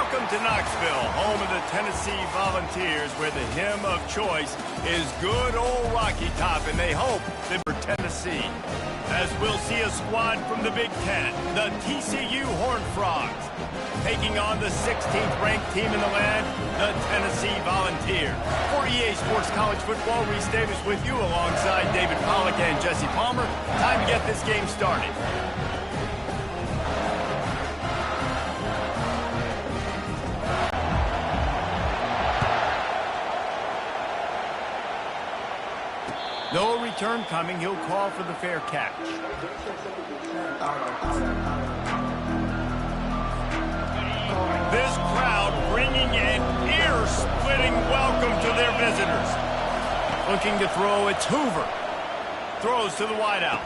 Welcome to Knoxville, home of the Tennessee Volunteers, where the hymn of choice is good old Rocky Top, and they hope that for Tennessee. As we'll see a squad from the Big Ten, the TCU Horned Frogs, taking on the 16th ranked team in the land, the Tennessee Volunteers. For EA Sports College Football, Reese Davis with you alongside David Pollack and Jesse Palmer. Time to get this game started. No return coming. He'll call for the fair catch. This crowd bringing an ear-splitting welcome to their visitors. Looking to throw, it's Hoover. Throws to the wideout.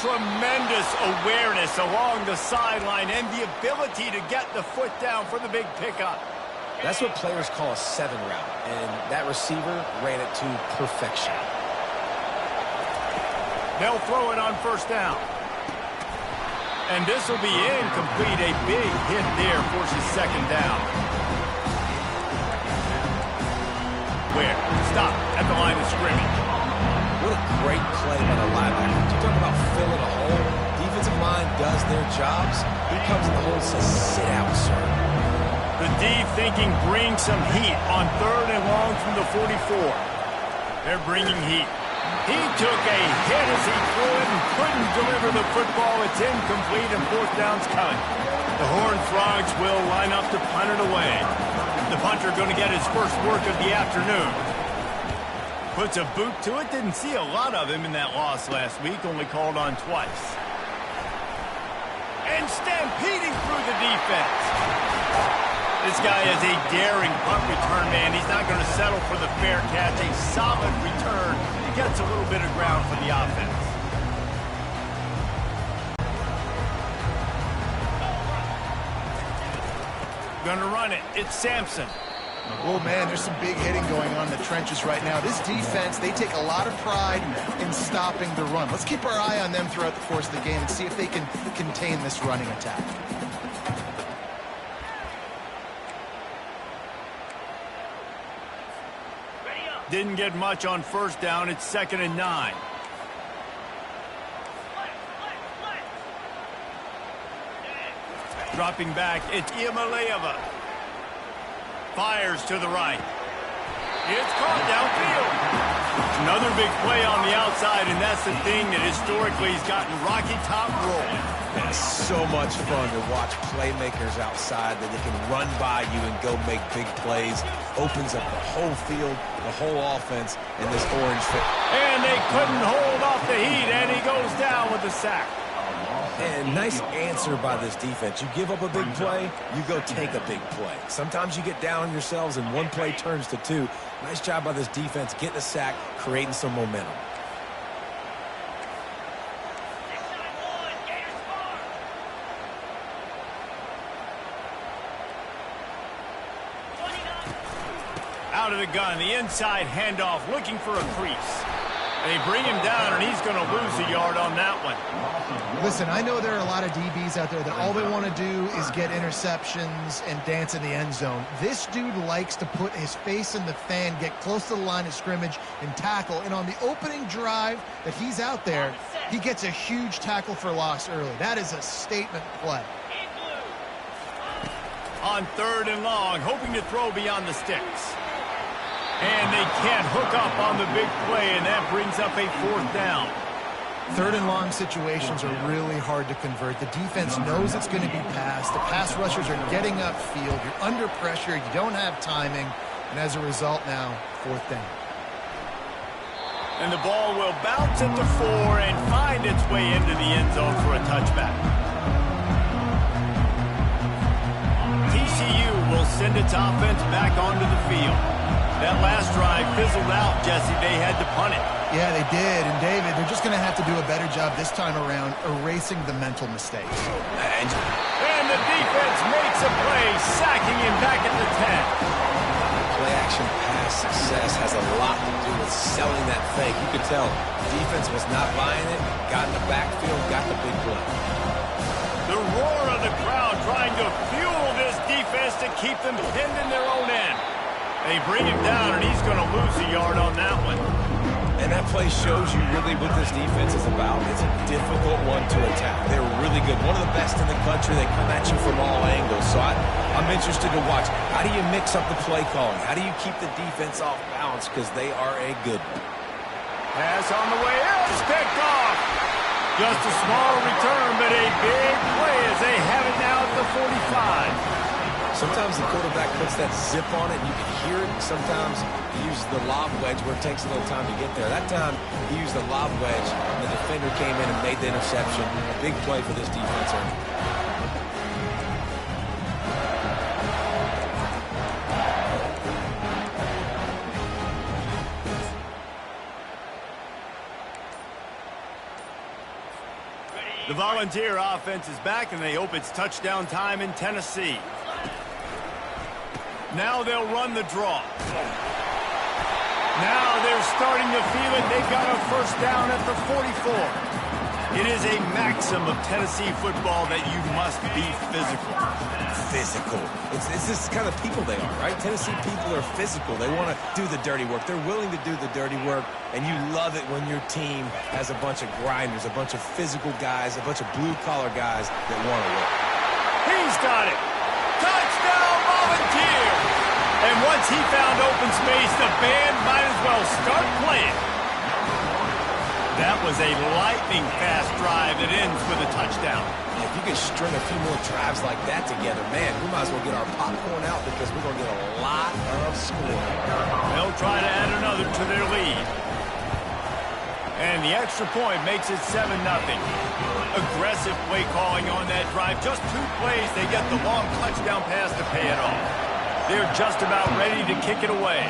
Tremendous awareness along the sideline and the ability to get the foot down for the big pickup. That's what players call a 7 route, and that receiver ran it to perfection. They'll throw it on first down. And this will be incomplete. A big hit there forces second down. Where? Stop at the line of scrimmage. What a great play by the linebacker. You talk about filling a hole. Defensive line does their jobs. He comes in the hole and says, sit out, sir. The D thinking bring some heat on 3rd and long from the 44. They're bringing heat. He took a hit as he threw it and couldn't deliver the football. It's incomplete and 4th down's coming. The Horned Frogs will line up to punt it away. The punter going to get his first work of the afternoon. Puts a boot to it. Didn't see a lot of him in that loss last week. Only called on twice. And stampeding through the defense. This guy is a daring punt return man. He's not going to settle for the fair catch. A solid return. He gets a little bit of ground for the offense. Going to run it. It's Sampson. Oh, man, there's some big hitting going on in the trenches right now. This defense, they take a lot of pride in stopping the run. Let's keep our eye on them throughout the course of the game and see if they can contain this running attack. Didn't get much on first down. It's 2nd and 9. Dropping back, it's Iamaleava. Fires to the right. It's caught downfield. Another big play on the outside, and that's the thing that historically has gotten Rocky Top rolling. It's so much fun to watch playmakers outside that they can run by you and go make big plays. Opens up the whole field, the whole offense, in this orange fit. And they couldn't hold off the heat, and he goes down with the sack. And nice answer by this defense. You give up a big play, you go take a big play. Sometimes you get down on yourselves and one play turns to 2. Nice job by this defense getting a sack, creating some momentum. Out of the gun, the inside handoff, looking for a crease. They bring him down, and he's going to lose a yard on that one. Listen, I know there are a lot of DBs out there that all they want to do is get interceptions and dance in the end zone. This dude likes to put his face in the fan, get close to the line of scrimmage, and tackle. And on the opening drive that he's out there, he gets a huge tackle for loss early. That is a statement play. On 3rd and long, hoping to throw beyond the sticks. And they can't hook up on the big play, and that brings up a 4th down. 3rd and long situations are really hard to convert. The defense knows it's going to be passed. The pass rushers are getting upfield. You're under pressure. You don't have timing. And as a result now, 4th down. And the ball will bounce at the 4 and find its way into the end zone for a touchback. TCU will send its offense back onto the field. That last drive fizzled out, Jesse. They had to punt it. Yeah, they did. And, David, they're just going to have to do a better job this time around erasing the mental mistakes. And the defense makes a play, sacking him back at the 10. Play-action pass success has a lot to do with selling that fake. You could tell the defense was not buying it, got in the backfield, got the big play. The roar of the crowd trying to fuel this defense just to keep them pinned in their own end. They bring him down, and he's going to lose a yard on that one. And that play shows you really what this defense is about. It's a difficult one to attack. They're really good. One of the best in the country. They come at you from all angles. So I'm interested to watch. How do you mix up the play calling? How do you keep the defense off balance? Because they are a good one. Pass on the way in. It's picked off. Just a small return, but a big play as they have it now at the 45. Sometimes the quarterback puts that zip on it, and you can hear it. Sometimes he uses the lob wedge where it takes a little time to get there. That time, he used the lob wedge, and the defender came in and made the interception. A big play for this defense. The Volunteer offense is back, and they hope it's touchdown time in Tennessee. Now they'll run the draw. Now they're starting to feel it. They got a first down at the 44. It is a maxim of Tennessee football that you must be physical. Physical. It's this kind of people they are, right? Tennessee people are physical. They want to do the dirty work. They're willing to do the dirty work, and you love it when your team has a bunch of grinders, a bunch of physical guys, a bunch of blue-collar guys that want to work. He's got it. Touchdown, Volunteer! And once he found open space, the band might as well start playing. That was a lightning-fast drive that ends with a touchdown. If you can string a few more drives like that together, man, we might as well get our popcorn out because we're going to get a lot of scoring. They'll try to add another to their lead. And the extra point makes it 7-0. Aggressive play calling on that drive. Just 2 plays, they get the long touchdown pass to pay it off. They're just about ready to kick it away.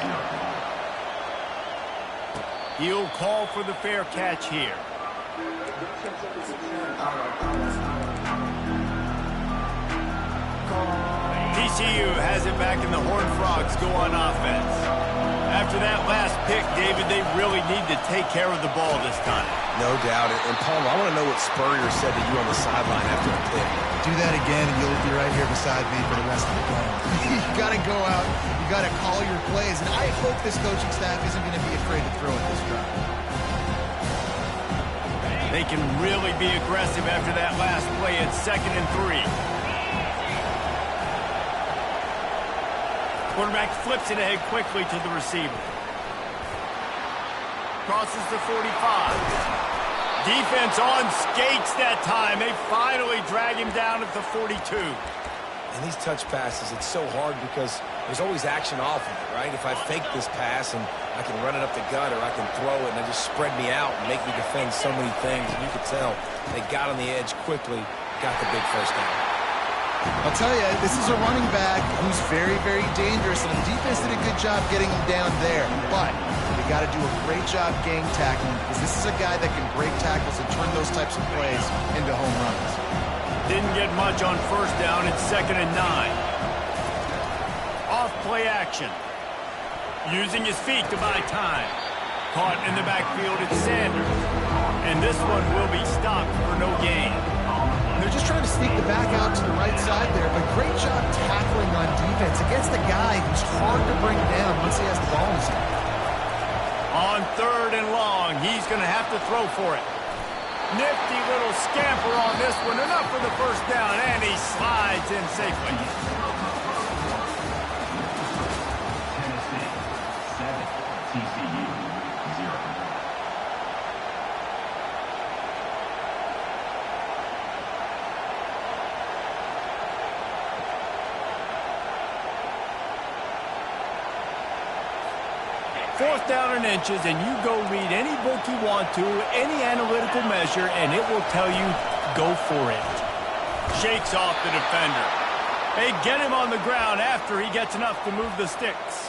He'll call for the fair catch here. TCU has it back, and the Horned Frogs go on offense. After that last pick, David, they really need to take care of the ball this time. No doubt. And Palmer, I want to know what Spurrier said to you on the sideline after the pick. Do that again, and you'll be right here beside me for the rest of the game. You got to go out. You got to call your plays. And I hope this coaching staff isn't going to be afraid to throw at this drive. They can really be aggressive after that last play at 2nd and 3. Quarterback flips it ahead quickly to the receiver. Crosses the 45. Defense on skates that time. They finally drag him down at the 42. And these touch passes, it's so hard because there's always action off of it, right? If I fake this pass and I can run it up the gut or I can throw it and they just spread me out and make me defend so many things. And you could tell they got on the edge quickly, got the big first down. I'll tell you, this is a running back who's very, very dangerous, and the defense did a good job getting him down there. But they got to do a great job game tackling because this is a guy that can break tackles and turn those types of plays into home runs. Didn't get much on first down. It's 2nd and 9. Off play action. Using his feet to buy time. Caught in the backfield, it's Sanders. And this one will be stopped for no gain. They're just trying to sneak the back out to the right side there, but great job tackling on defense against the guy who's hard to bring down once he has the ball in his hand. On 3rd and long, he's going to have to throw for it. Nifty little scamper on this one, enough for the first down, and he slides in safely. Tennessee 7, TCU 0. Fourth down and inches, and you go read any book you want to, any analytical measure, and it will tell you, go for it. Shakes off the defender. They get him on the ground after he gets enough to move the sticks.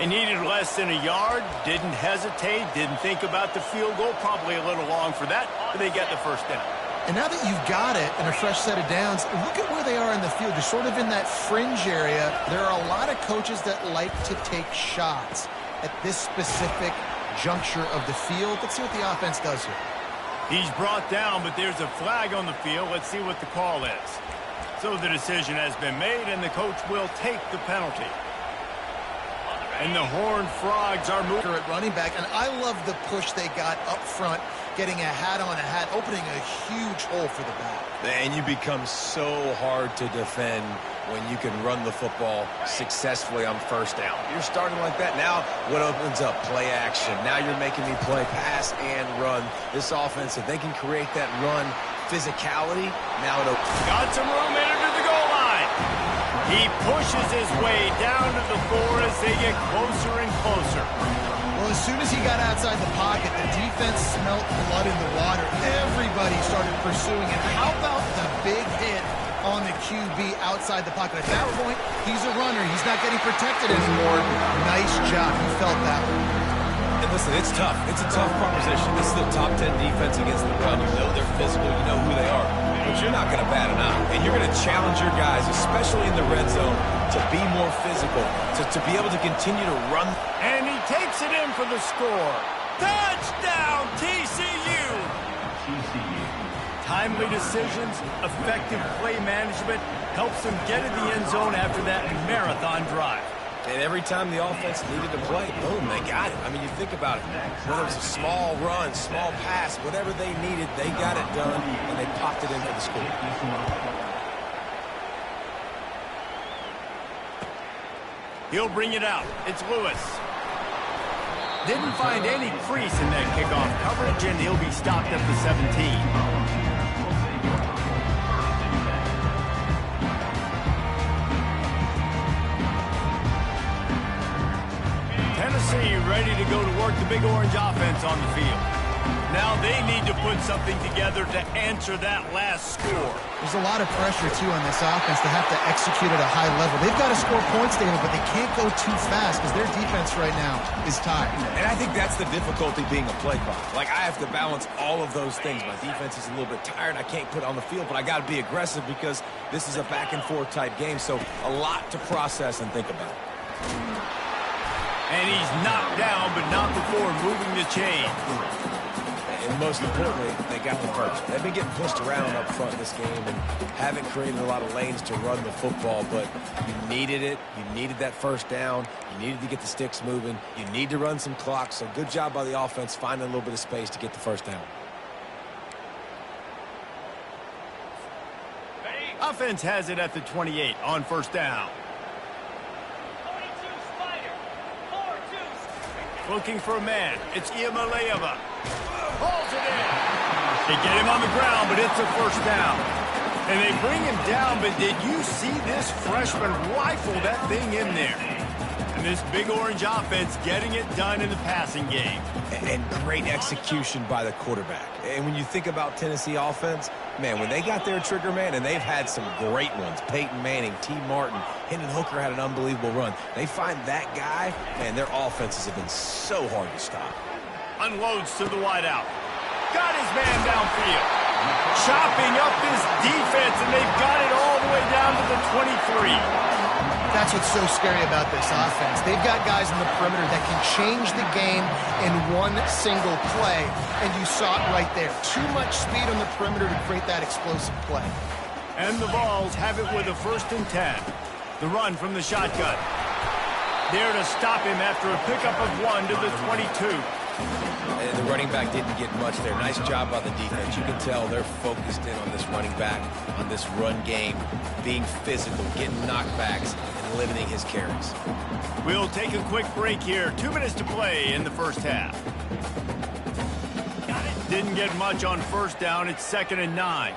He needed less than a yard, didn't hesitate, didn't think about the field goal, probably a little long for that, but they get the first down. And now that you've got it and a fresh set of downs, look at where they are in the field. They're sort of in that fringe area. There are a lot of coaches that like to take shots at this specific juncture of the field. Let's see what the offense does here. He's brought down, but there's a flag on the field. Let's see what the call is. So the decision has been made, and the coach will take the penalty. And the Horned Frogs are moving at running back, and I love the push they got up front, getting a hat on a hat, opening a huge hole for the back. And you become so hard to defend when you can run the football successfully on first down. You're starting like that. Now what opens up? Play action. Now you're making me play pass and run. This offense, if they can create that run physicality, now it opens. Got some room in to the goal line. He pushes his way down to the 4 as they get closer and closer. Well, as soon as he got outside the pocket, the defense smelt blood in the water. Everybody started pursuing it. How about the big hit on the QB outside the pocket? At that point, he's a runner. He's not getting protected anymore. Nice job. He felt that one. And listen, it's tough. It's a tough proposition. This is the top 10 defense against the run. You know they're physical. You know who they are. But you're not going to bat an eye. And you're going to challenge your guys, especially in the red zone, to be more physical, to be able to continue to run. And he takes it in for the score. Touchdown, TCU! TCU. Timely decisions, effective play management helps them get in the end zone after that marathon drive. And every time the offense needed to play, boom, they got it. I mean, you think about it. Whether it was a small run, small pass, whatever they needed, they got it done, and they popped it in for the score. He'll bring it out. It's Lewis. Didn't find any crease in that kickoff coverage, and he'll be stopped at the 17. Tennessee ready to go to work the Big Orange offense on the field. Now they need to put something together to answer that last score. There's a lot of pressure, too, on this offense. They have to execute at a high level. They've got to score points, David, but they can't go too fast because their defense right now is tired. And I think that's the difficulty being a play caller. Like, I have to balance all of those things. My defense is a little bit tired. I can't put it on the field, but I got to be aggressive because this is a back-and-forth type game, so a lot to process and think about. And he's knocked down, but not before moving the chain. And most importantly, they got the first. They've been getting pushed around up front in this game and haven't created a lot of lanes to run the football, but you needed it. You needed that first down. You needed to get the sticks moving. You need to run some clock, so good job by the offense finding a little bit of space to get the first down. Offense has it at the 28 on first down. Looking for a man. It's Iamaleava. Pulls it in. They get him on the ground, but it's a first down. And they bring him down, but did you see this freshman rifle that thing in there? And this Big Orange offense getting it done in the passing game. And great execution by the quarterback. And when you think about Tennessee offense, man, when they got their trigger man, and they've had some great ones, Peyton Manning, T. Martin, Hendon Hooker had an unbelievable run. They find that guy, man, their offenses have been so hard to stop. Unloads to the wideout. Got his man downfield. Chopping up this defense, and they've got it all the way down to the 23. That's what's so scary about this offense. They've got guys in the perimeter that can change the game in one single play, and you saw it right there. Too much speed on the perimeter to create that explosive play. And the Vols have it with a 1st and 10. The run from the shotgun. There to stop him after a pickup of 1 to the 22. And the running back didn't get much there. Nice job by the defense. You can tell they're focused in on this running back, on this run game, being physical, getting knockbacks, and limiting his carries. We'll take a quick break here. 2 minutes to play in the first half. Didn't get much on first down. It's 2nd and 9.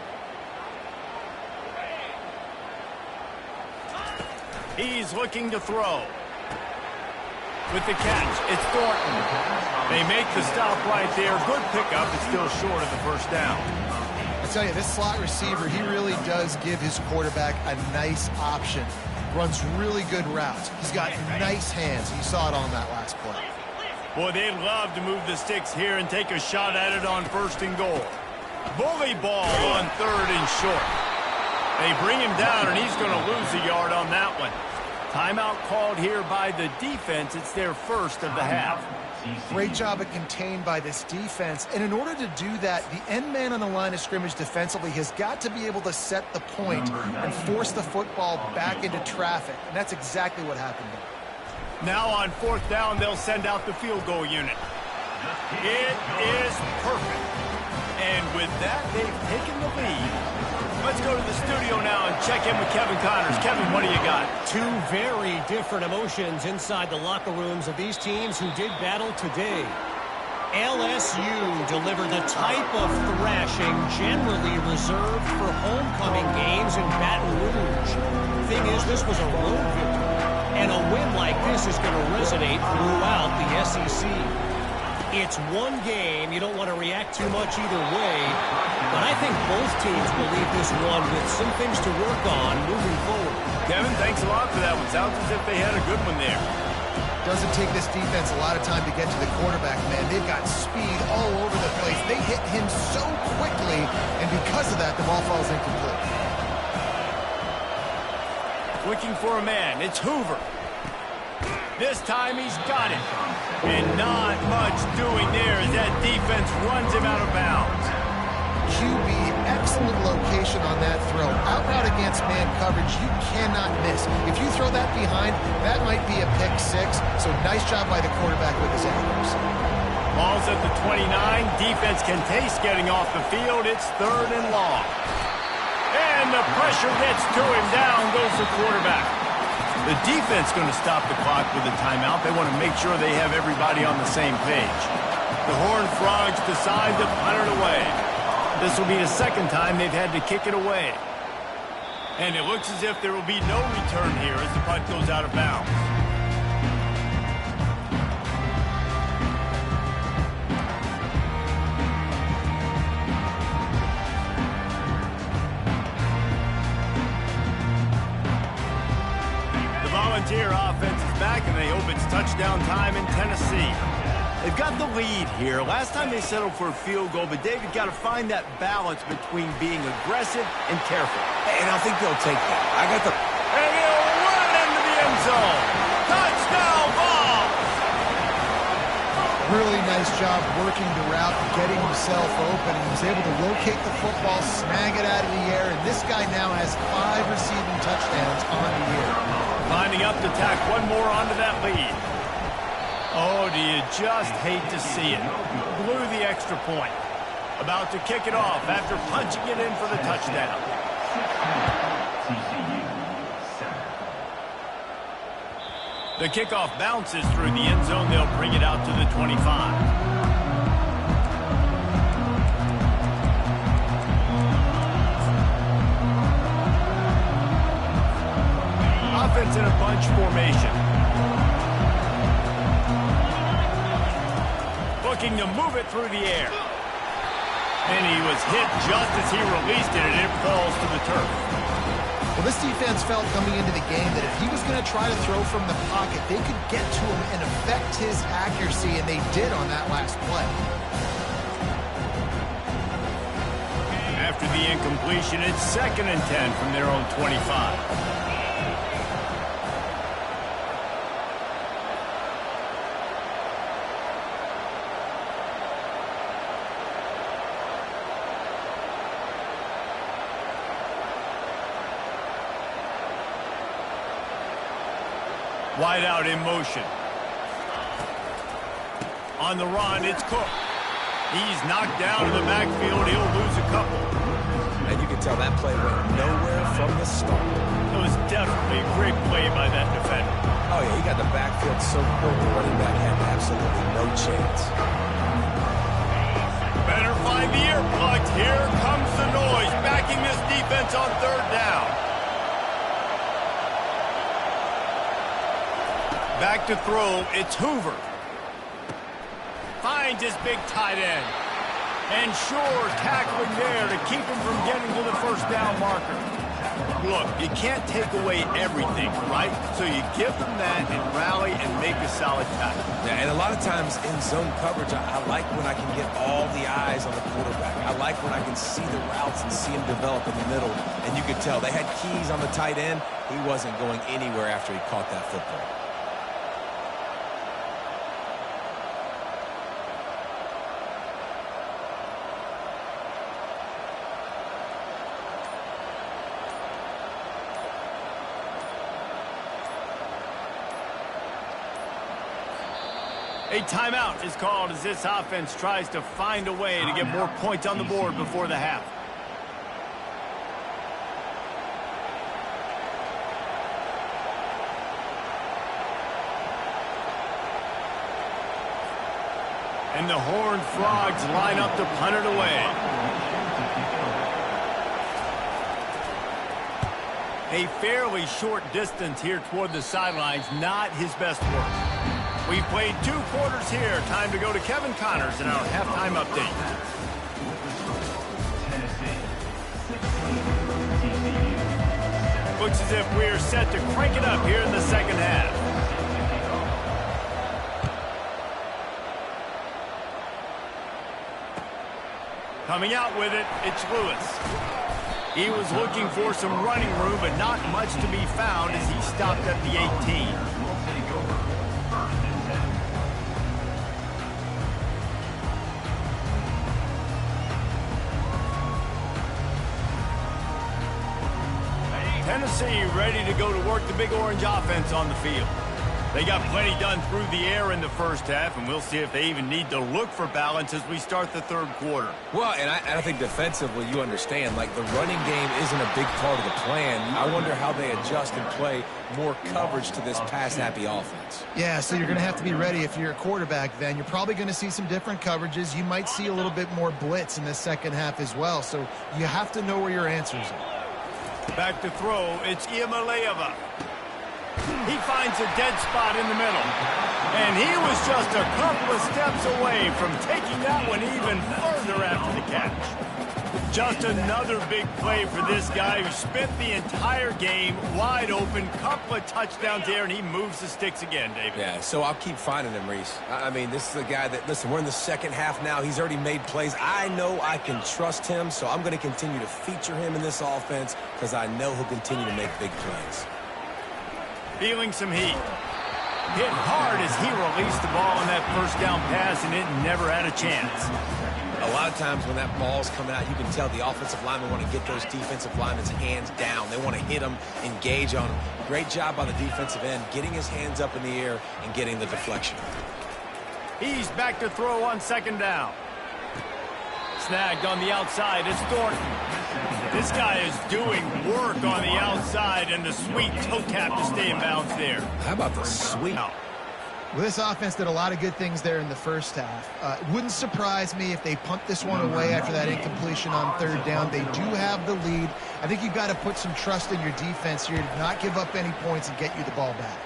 He's looking to throw. With the catch, it's Thornton. They make the stop right there. Good pickup. It's still short of the first down. I tell you, this slot receiver, he really does give his quarterback a nice option. Runs really good routes. He's got nice hands. You saw it on that last play. Boy, they'd love to move the sticks here and take a shot at it on 1st and goal. Bully ball on 3rd and short. They bring him down, and he's going to lose a yard on that one. Timeout called here by the defense. It's their first of the half. Great job at contained by this defense. And in order to do that, the end man on the line of scrimmage defensively has got to be able to set the point and force the football back into traffic. And that's exactly what happened there. Now on fourth down, they'll send out the field goal unit. It is perfect. And with that, they've taken the lead. Let's go to the studio now and check in with Kevin Connors. Kevin, what do you got? Two very different emotions inside the locker rooms of these teams who did battle today. LSU delivered the type of thrashing generally reserved for homecoming games in Baton Rouge. Thing is, this was a road victory, and a win like this is going to resonate throughout the SEC. It's one game. You don't want to react too much either way, but I think both teams will leave this one with some things to work on moving forward. Kevin, thanks a lot for that one. Sounds as if they had a good one there. Doesn't take this defense a lot of time to get to the quarterback, man. They've got speed all over the place. They hit him so quickly, and because of that, the ball falls incomplete. Looking for a man. It's Hoover. This time he's got it. And not much doing there as that defense runs him out of bounds. QB, excellent location on that throw. Out route against man coverage, you cannot miss. If you throw that behind, that might be a pick six. So nice job by the quarterback with his accuracy. Ball's at the 29. Defense can taste getting off the field. It's third and long. And the pressure gets to him. Down goes the quarterback. The defense going to stop the clock with a timeout. They want to make sure they have everybody on the same page. The Horned Frogs decide to punt it away. This will be the second time they've had to kick it away. And it looks as if there will be no return here as the punt goes out of bounds. Volunteer offense is back, and they hope it's touchdown time in Tennessee. They've got the lead here. Last time they settled for a field goal, but David got to find that balance between being aggressive and careful. And I think they'll take that. I got the... And he'll run into the end zone. Touchdown ball! Really nice job working the route, getting himself open. He was able to locate the football, snag it out of the air, and this guy now has 5 receiving touchdowns on the year. Lining up to tack one more onto that lead. Oh, do you just hate to see it? Blew the extra point. About to kick it off after punching it in for the touchdown. The kickoff bounces through the end zone. They'll bring it out to the 25. Offense in a bunch formation. Looking to move it through the air. And he was hit just as he released it, and it falls to the turf. Well, this defense felt coming into the game that if he was going to try to throw from the pocket, they could get to him and affect his accuracy, and they did on that last play. After the incompletion, it's 2nd and 10 from their own 25. Wide out in motion. On the run, it's Cook. He's knocked down in the backfield. He'll lose a couple. And you can tell that play went nowhere from the start. It was definitely a great play by that defender. Oh, yeah, he got the backfield so quick the running back had absolutely no chance. Better find the earplugs. Here comes the noise, backing this defense on 3rd down. Back to throw, it's Hoover. Finds his big tight end. And Shore tackling there to keep him from getting to the 1st down marker. Look, you can't take away everything, right? So you give them that and rally and make a solid tackle. Yeah, and a lot of times in zone coverage, I like when I can get all the eyes on the quarterback. I like when I can see the routes and see him develop in the middle. And you could tell they had keys on the tight end. He wasn't going anywhere after he caught that football. A timeout is called as this offense tries to find a way to get more points on the board before the half. And the Horned Frogs line up to punt it away. A fairly short distance here toward the sidelines, not his best work. We've played 2 quarters here. Time to go to Kevin Connors in our halftime update. Looks as if we're set to crank it up here in the second half. Coming out with it, it's Lewis. He was looking for some running room, but not much to be found as he stopped at the 18. Tennessee ready to go to work the Big Orange offense on the field. They got plenty done through the air in the first half, and we'll see if they even need to look for balance as we start the third quarter. Well, and I think defensively, you understand, like the running game isn't a big part of the plan. I wonder how they adjust and play more coverage to this pass-happy offense. Yeah, so you're going to have to be ready if you're a quarterback then. You're probably going to see some different coverages. You might see a little bit more blitz in the second half as well, so you have to know where your answers are. Back to throw, it's Iamaleava. He finds a dead spot in the middle. And he was just a couple of steps away from taking that one even further after the catch. Just another big play for this guy who spent the entire game wide open. Couple of touchdowns there, and he moves the sticks again, David. Yeah, so I'll keep finding him, Reese. I mean, this is the guy that, listen, we're in the second half now. He's already made plays. I know I can trust him, so I'm going to continue to feature him in this offense because I know he'll continue to make big plays. Feeling some heat. Hit hard as he released the ball on that first down pass, and it never had a chance. A lot of times when that ball's coming out, you can tell the offensive linemen want to get those defensive linemen's hands down. They want to hit them, engage on them. Great job by the defensive end, getting his hands up in the air and getting the deflection. He's back to throw on second down. Snagged on the outside, it's Thornton. This guy is doing work on the outside, and the sweet toe tap to stay in bounds there. How about the sweet? Well, this offense did a lot of good things there in the first half. It wouldn't surprise me if they punt this one away after that incompletion on third down. They do have the lead. I think you've got to put some trust in your defense here to not give up any points and get you the ball back.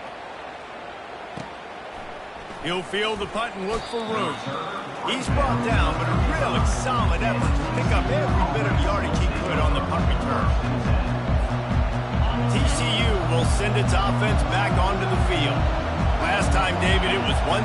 He'll field the punt and look for room. He's brought down, but a really solid effort to pick up every bit of yardage he could on the punt return. TCU will send its offense back onto the field. Last time, David, it was 1-2-3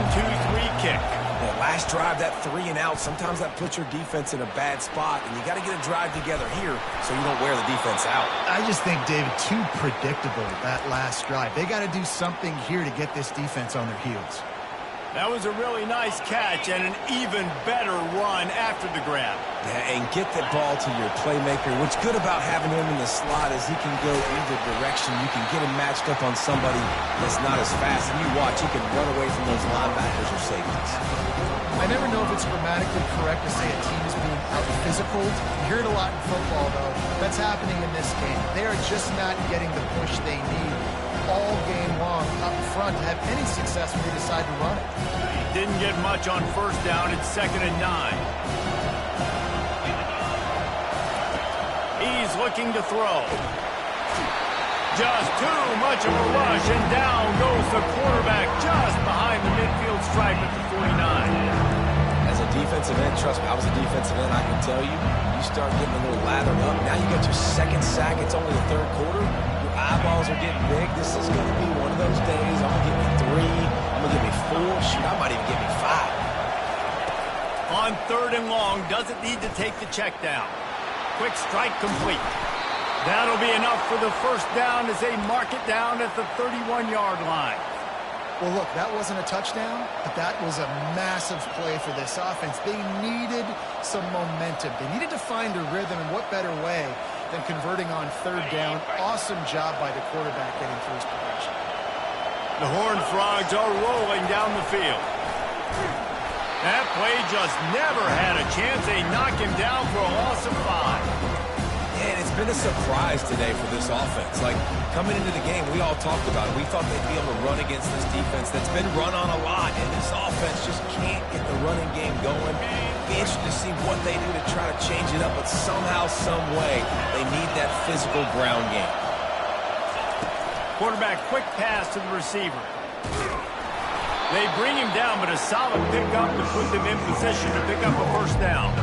kick. Yeah, last drive, that 3 and out, sometimes that puts your defense in a bad spot, and you got to get a drive together here so you don't wear the defense out. I just think, David, too predictable, that last drive. They got to do something here to get this defense on their heels. That was a really nice catch and an even better run after the grab. Yeah, and get the ball to your playmaker. What's good about having him in the slot is he can go either direction. You can get him matched up on somebody that's not as fast. And you watch, he can run away from those linebackers or safeties. I never know if it's grammatically correct to say a team is being out-physical. You hear it a lot in football, though. That's happening in this game. They are just not getting the push they need all game long up front to have any success when they decide to run it. Didn't get much on first down. It's 2nd and 9. He's looking to throw. Just too much of a rush, and down goes the quarterback just behind the midfield stripe at the 49. As a defensive end, trust me, I was a defensive end, I can tell you, you start getting a little lathered up. Now you got your second sack. It's only the third quarter. Your eyeballs are getting big. This is going to be one of those days. I'm going to give me 3. I'm going to give me 4. Shoot, I might even give me 5. On 3rd and long, doesn't need to take the check down. Quick strike complete. That'll be enough for the first down as they mark it down at the 31-yard line. Well, look, that wasn't a touchdown, but that was a massive play for this offense. They needed some momentum. They needed to find a rhythm, and what better way than converting on 3rd down. Awesome job by the quarterback getting through his progression. The Horned Frogs are rolling down the field. That play just never had a chance. They knock him down for a loss of 5. And it's been a surprise today for this offense. Like, coming into the game, we all talked about it. We thought they'd be able to run against this defense that's been run on a lot, and this offense just can't get the running game going. Be interested to see what they do to try to change it up, but somehow, some way, they need that physical ground game. Quarterback quick pass to the receiver. They bring him down, but a solid pickup to put them in position to pick up a first down.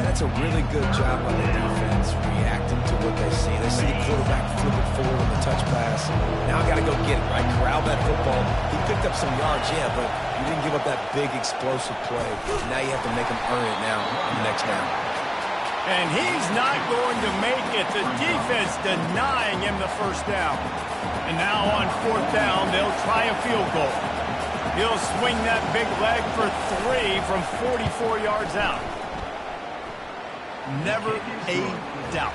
That's a really good job by the defense, reacting to what they see. They see the quarterback flip it forward on the touch pass. Now I got to go get it, right? Corral that football. He picked up some yards, yeah, but you didn't give up that big explosive play. Now you have to make him earn it now on the next down. And he's not going to make it. The defense denying him the first down. And now on 4th down, they'll try a field goal. He'll swing that big leg for 3 from 44 yards out. Never a doubt.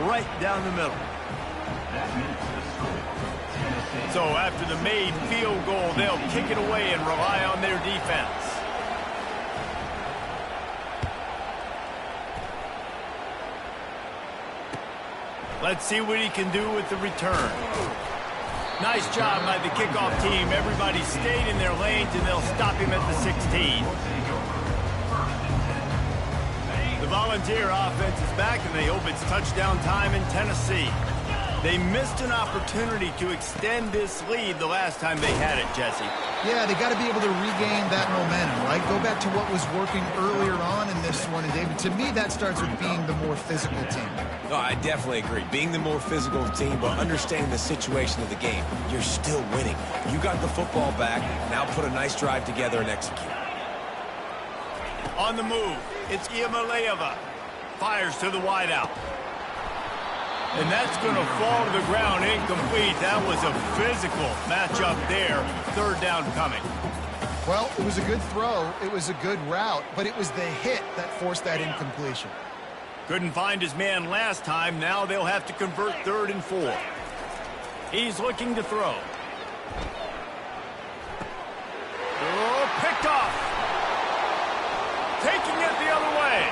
Right down the middle. So after the made field goal, they'll kick it away and rely on their defense. Let's see what he can do with the return. Nice job by the kickoff team. Everybody stayed in their lanes, and they'll stop him at the 16. The Volunteer offense is back, and they hope it's touchdown time in Tennessee. They missed an opportunity to extend this lead the last time they had it, Jesse. Yeah, they got to be able to regain that momentum, right? Go back to what was working earlier on in this one. And, David, to me, that starts with being the more physical team. No, I definitely agree. Being the more physical team, but understanding the situation of the game. You're still winning. You got the football back. Now put a nice drive together and execute. On the move, it's Iamaleava. Fires to the wideout. And that's going to fall to the ground incomplete. That was a physical matchup there. 3rd down coming. Well, it was a good throw. It was a good route, but it was the hit that forced that incompletion. Couldn't find his man last time. Now they'll have to convert 3rd and 4. He's looking to throw. Oh, picked off. Taking it the other way.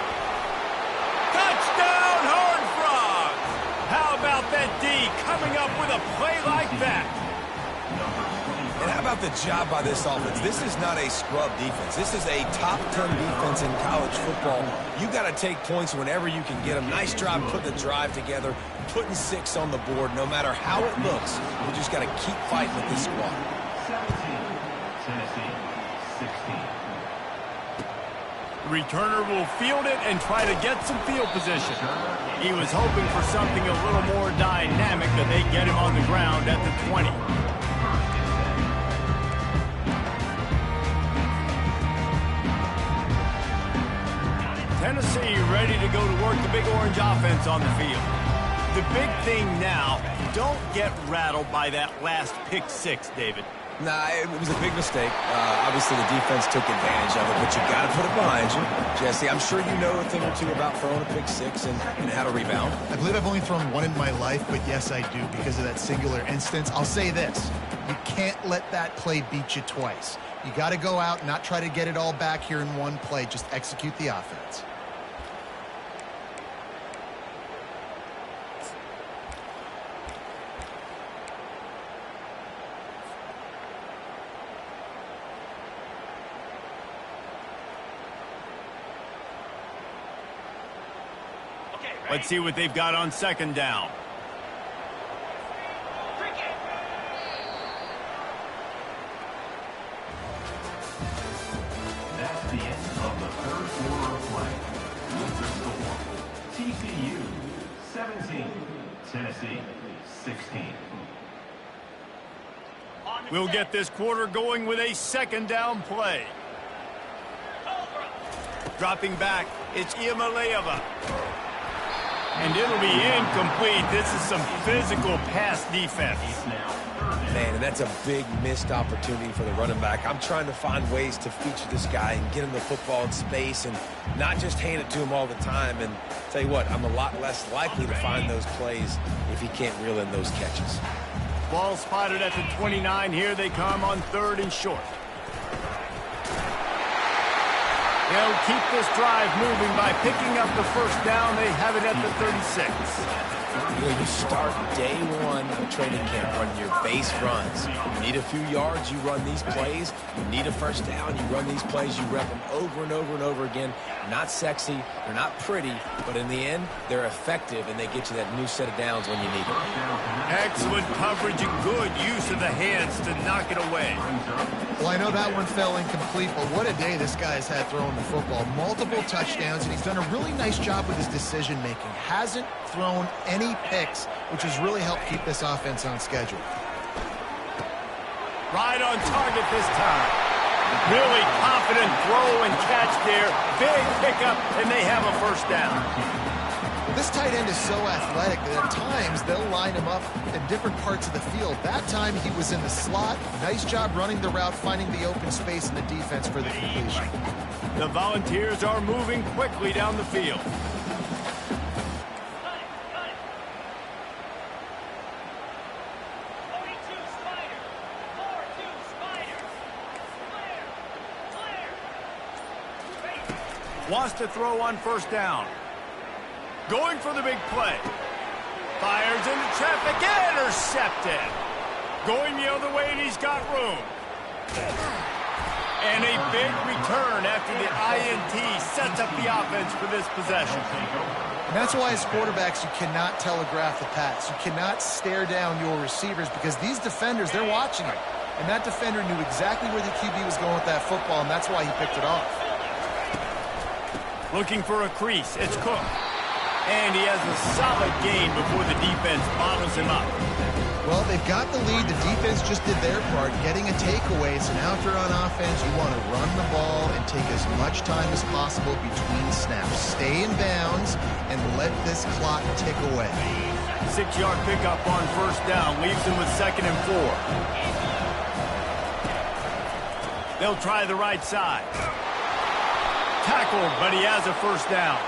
Touchdown, Horned Frogs! How about that D coming up with a play like that? And how about the job by this offense? This is not a scrub defense. This is a top 10 defense in college football. You got to take points whenever you can get them. Nice job putting the drive together, putting 6 on the board. No matter how it looks, we just got to keep fighting with this squad. 17, Tennessee, 16. The returner will field it and try to get some field position. He was hoping for something a little more dynamic, but they get him on the ground at the 20. Tennessee ready to go to work the Big Orange offense on the field. The big thing now, don't get rattled by that last pick 6, David. Nah, it was a big mistake. Obviously, the defense took advantage of it, but you got to put it behind you. Jesse, I'm sure you know a thing or two about throwing a pick 6 and how to rebound. I believe I've only thrown one in my life, but yes, I do because of that singular instance. I'll say this. You can't let that play beat you twice. You got to go out and not try to get it all back here in one play. Just execute the offense. Let's see what they've got on 2nd down. That's the end of the 3rd quarter of play. With the score, TCU 17. Tennessee 16. We'll get this quarter going with a second down play. Dropping back, it's Iamaleava. And it'll be incomplete. This is some physical pass defense. Man, and that's a big missed opportunity for the running back. I'm trying to find ways to feature this guy and get him the football in space and not just hand it to him all the time. And tell you what, I'm a lot less likely to find those plays if he can't reel in those catches. Ball spotted at the 29. Here they come on 3rd and short. They'll keep this drive moving by picking up the first down. They have it at the 36. You start day one of training camp running your base runs. You need a few yards, you run these plays. You need a first down, you run these plays. You rep them over and over and over again. Not sexy, they're not pretty, but in the end, they're effective, and they get you that new set of downs when you need it. Excellent coverage and good use of the hands to knock it away. Well, I know that one fell incomplete, but what a day this guy's had throwing the football. Multiple touchdowns, and he's done a really nice job with his decision-making. Hasn't thrown any picks, which has really helped keep this offense on schedule. Right on target this time. Really confident throw and catch there. Big pickup, and they have a first down. Well, this tight end is so athletic that at times they'll line him up in different parts of the field. That time he was in the slot. Nice job running the route, finding the open space in the defense for the completion. The Volunteers are moving quickly down the field. Wants to throw on first down. Going for the big play. Fires into traffic. Intercepted. Going the other way, and he's got room. And a big return after the INT sets up the offense for this possession. And that's why as quarterbacks, you cannot telegraph the pass. You cannot stare down your receivers because these defenders, they're watching it. And that defender knew exactly where the QB was going with that football, and that's why he picked it off. Looking for a crease. It's Cook. And he has a solid gain before the defense bottles him up. Well, they've got the lead. The defense just did their part, getting a takeaway. So now if you're on offense, you want to run the ball and take as much time as possible between snaps. Stay in bounds and let this clock tick away. 6-yard pickup on first down. Leaves him with 2nd and 4. They'll try the right side. Tackled, but he has a first down.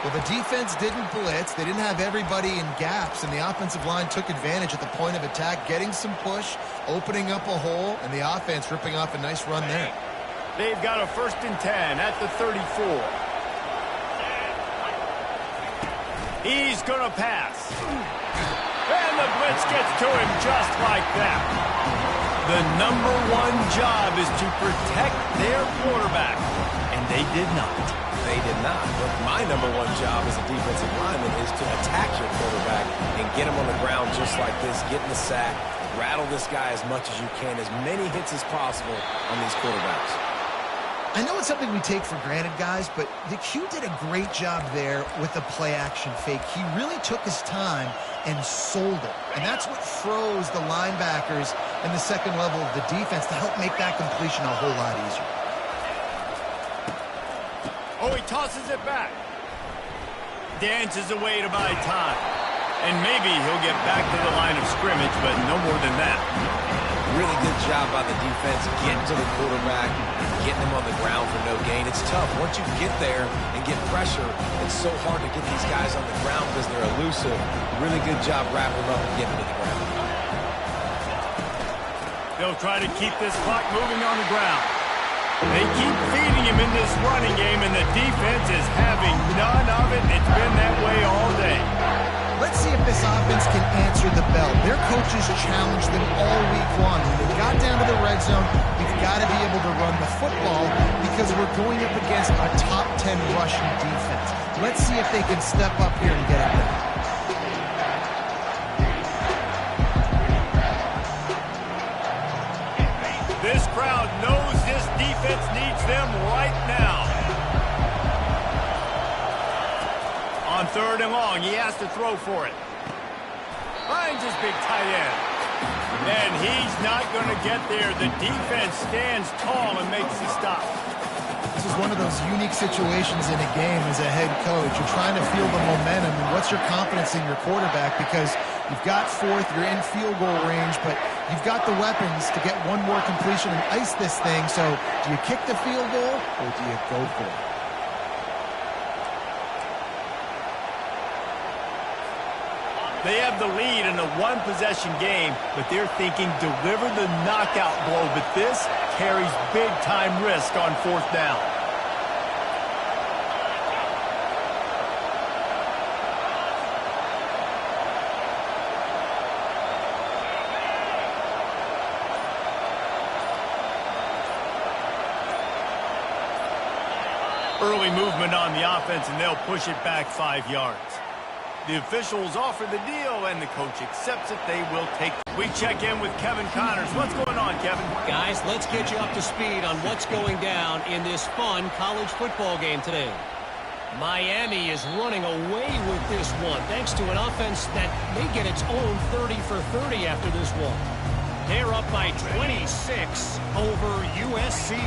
Well, the defense didn't blitz. They didn't have everybody in gaps, and the offensive line took advantage at the point of attack, getting some push, opening up a hole, and the offense ripping off a nice run there. They've got a 1st and 10 at the 34. He's going to pass. And the blitz gets to him just like that. The number one job is to protect their quarterback. And they did not. They did not. But my number one job as a defensive lineman is to attack your quarterback and get him on the ground just like this, get in the sack, rattle this guy as much as you can, as many hits as possible on these quarterbacks. I know it's something we take for granted, guys, but the Q did a great job there with the play-action fake. He really took his time and sold it. And that's what froze the linebackers and the second level of the defense to help make that completion a whole lot easier. Oh, he tosses it back. Dances away to buy time. And maybe he'll get back to the line of scrimmage, but no more than that. Really good job by the defense getting to the quarterback, getting him on the ground for no gain. It's tough. Once you get there and get pressure, it's so hard to get these guys on the ground because they're elusive. Really good job wrapping them up and getting to the ground. They'll try to keep this clock moving on the ground. They keep feeding him in this running game, and the defense is having none of it. It's been that way all day. Let's see if this offense can answer the bell. Their coaches challenged them all week long. When they got down to the red zone, we've got to be able to run the football because we're going up against a top 10 rushing defense. Let's see if they can step up here and get it done. This crowd knows this defense needs them right now. On 3rd and long. He has to throw for it. Finds his big tight end. And he's not going to get there. The defense stands tall and makes the stop. This is one of those unique situations in a game as a head coach. You're trying to feel the momentum, and what's your confidence in your quarterback? Because you've got 4th, you're in field goal range, but you've got the weapons to get one more completion and ice this thing. So do you kick the field goal or do you go for it? They have the lead in a one-possession game, but they're thinking deliver the knockout blow. But this carries big-time risk on 4th down. Early movement on the offense, and they'll push it back 5 yards. The officials offer the deal, and the coach accepts it. They will take it. We check in with Kevin Connors. What's going on, Kevin? Guys, let's get you up to speed on what's going down in this fun college football game today. Miami is running away with this one, thanks to an offense that may get its own 30 for 30 after this one. They're up by 26 over USC.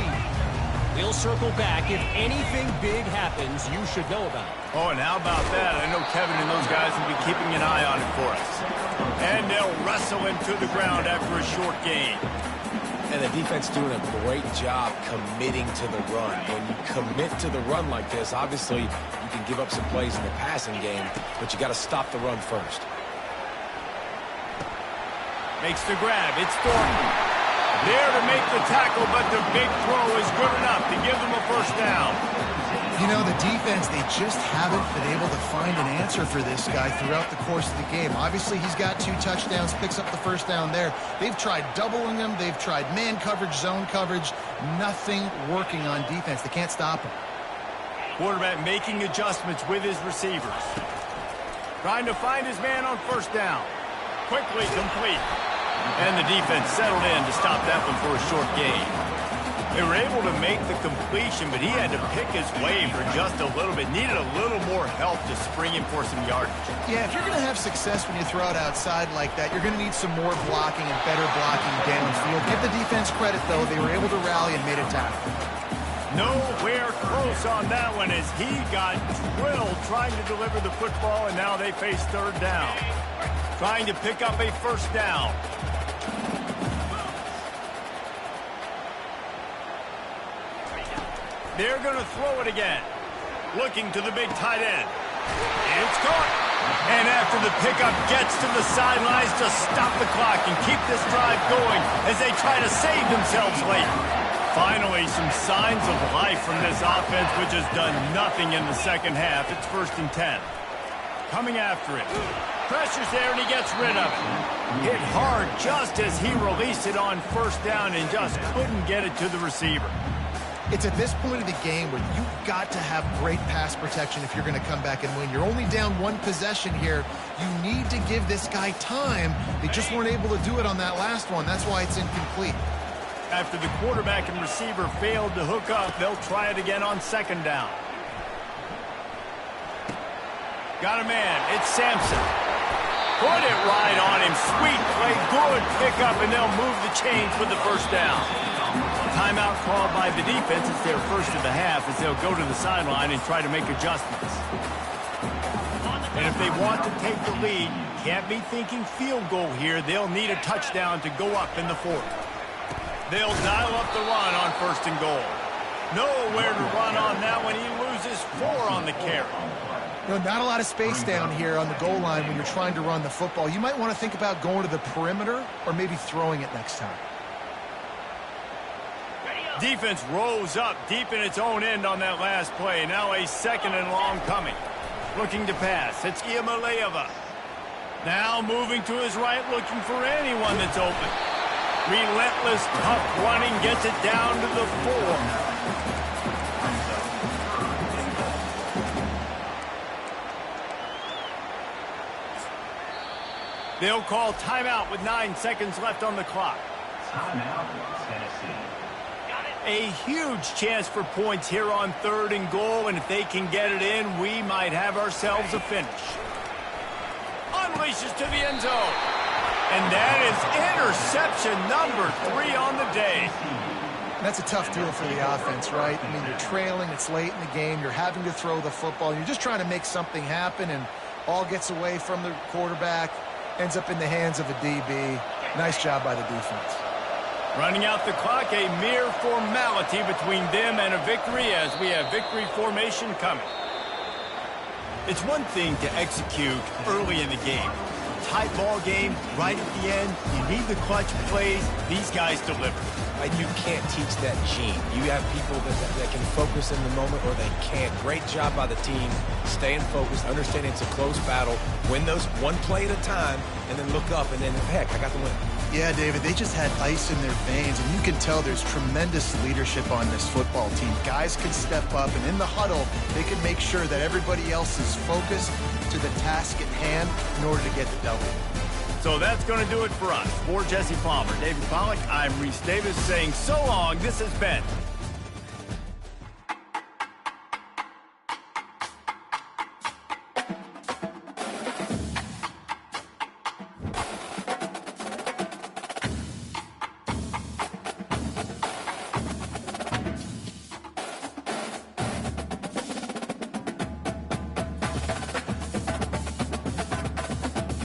We'll circle back. If anything big happens, you should know about it. Oh, and how about that? I know Kevin and those guys will be keeping an eye on it for us. And they'll wrestle him to the ground after a short gain. And the defense doing a great job committing to the run. When you commit to the run like this, obviously you can give up some plays in the passing game, but you got to stop the run first. Makes the grab. It's Thornton. There to make the tackle, but the big throw is good enough to give them a 1st down. You know, the defense, they just haven't been able to find an answer for this guy throughout the course of the game. Obviously, he's got 2 touchdowns, picks up the 1st down there. They've tried doubling him. They've tried man coverage, zone coverage. Nothing working on defense. They can't stop him. Quarterback making adjustments with his receivers. Trying to find his man on 1st down. Quickly complete. And the defense settled in to stop that one for a short gain. They were able to make the completion, but he had to pick his way for just a little bit. Needed a little more help to spring him for some yardage. Yeah, if you're going to have success when you throw it outside like that, you're going to need some more blocking and better blocking downfield. Give the defense credit, though. They were able to rally and made a tackle. Nowhere close on that one as he got drilled trying to deliver the football, and now they face 3rd down. Trying to pick up a 1st down. They're going to throw it again. Looking to the big tight end. It's caught. And after the pickup gets to the sidelines to stop the clock and keep this drive going as they try to save themselves late. Finally, some signs of life from this offense, which has done nothing in the 2nd half. It's 1st and 10. Coming after it. Pressure's there, and he gets rid of it. Hit hard just as he released it on 1st down and just couldn't get it to the receiver. It's at this point of the game where you've got to have great pass protection if you're going to come back and win. You're only down 1 possession here. You need to give this guy time. They just weren't able to do it on that last one. That's why it's incomplete. After the quarterback and receiver failed to hook up, they'll try it again on 2nd down. Got a man. It's Sampson. Put it right on him. Sweet play. Good pickup, and they'll move the chains for the 1st down. Timeout called by the defense. It's their 1st of the half as they'll go to the sideline and try to make adjustments. And if they want to take the lead, can't be thinking field goal here. They'll need a touchdown to go up in the 4th. They'll dial up the run on 1st and goal. Nowhere to run on that one. He loses 4 on the carry. You know, not a lot of space down here on the goal line when you're trying to run the football. You might want to think about going to the perimeter or maybe throwing it next time. Defense rose up deep in its own end on that last play. Now a 2nd and long coming. Looking to pass. It's Iamaleava. Now moving to his right, looking for anyone that's open. Relentless, tough running, gets it down to the 4. They'll call timeout with 9 seconds left on the clock. Timeout, Tennessee. A huge chance for points here on 3rd and goal, and if they can get it in, we might have ourselves a finish. Unleashes to the end zone. And that is interception number 3 on the day. That's a tough deal for the offense, right? I mean, you're trailing, it's late in the game, you're having to throw the football, you're just trying to make something happen, and ball gets away from the quarterback, ends up in the hands of a DB. Nice job by the defense. Running out the clock, a mere formality between them and a victory as we have victory formation coming. It's one thing to execute early in the game. Tight ball game, right at the end, you need the clutch plays. These guys deliver. And you can't teach that gene. You have people that can focus in the moment or they can't. Great job by the team, staying focused, understanding it's a close battle, win those one play at a time, and then look up and then, heck, I got the win. Yeah, David, they just had ice in their veins, and you can tell there's tremendous leadership on this football team. Guys can step up, and in the huddle, they can make sure that everybody else is focused to the task at hand in order to get the W. So that's going to do it for us. For Jesse Palmer, David Pollack, I'm Reese Davis saying so long. This has been